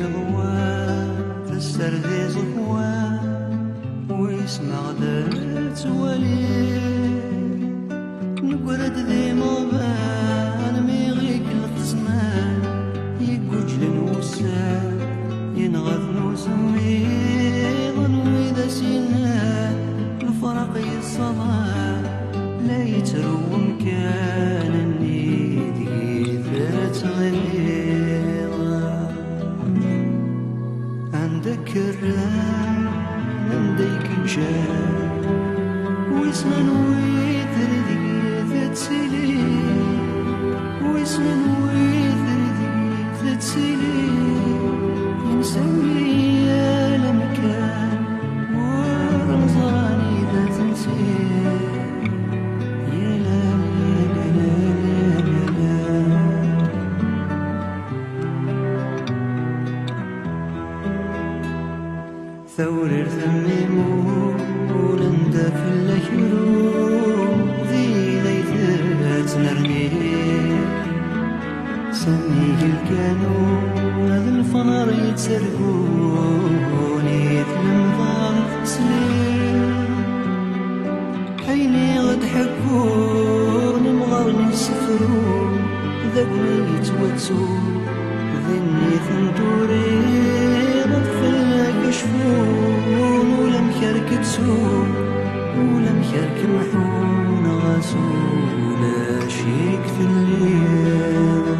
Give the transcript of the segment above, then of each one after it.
يضوى تسترذي صفوان ويسمع درت ولي نقرد ذي مضان ميغيك القسمان يقجل نوسان ينغث نوسمي ظنوي ذا سنان الفرق يصدان لا يترو مكان النيدي ذات غليظة عندك الرام عندك الجان ويسمن ويثردي ذات سليم ويسمن ويثردي ذات سليم ينسوي يا لمكان ورمزاني ذات نسيم ثور ثميمون ولندا في اللكروم ذي ليثات نرمي سميه الكانون هذا الفنار يتسرقون يتلم ضغط سليم حيني غد حكون مغارني السفرون ذاقني يتوتسون ذني ثنتوري شفون ولم يركب سون ولم يركب محون غسول شيك في الليل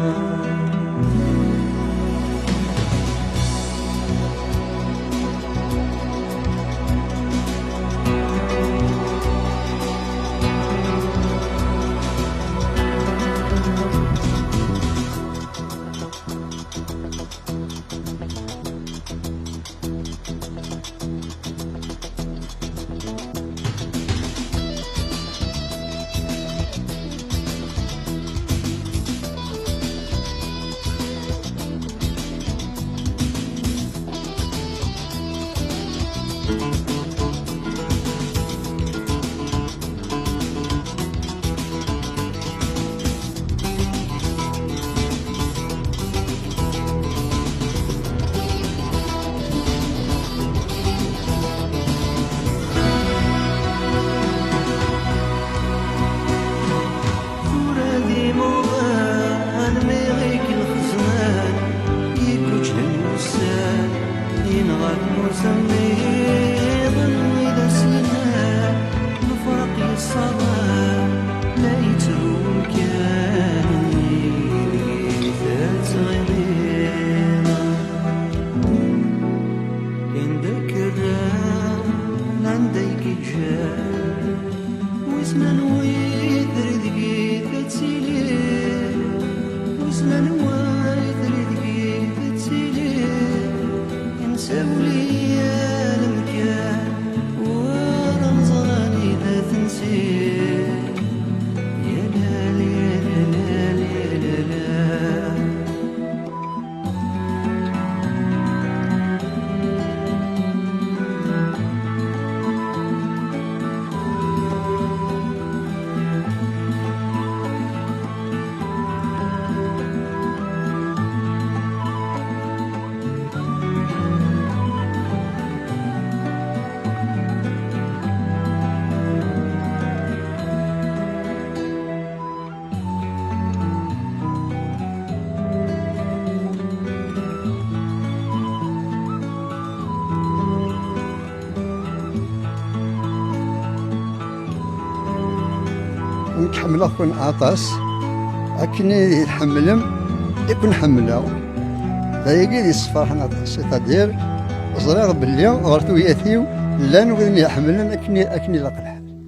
نتحمل أكون عطاس أكني يتحملهم يكون حمله لا يجي يصفر عطاس تدير صغير باللي غرتو ياثيو لا نقدر يحملهم أكني لقنا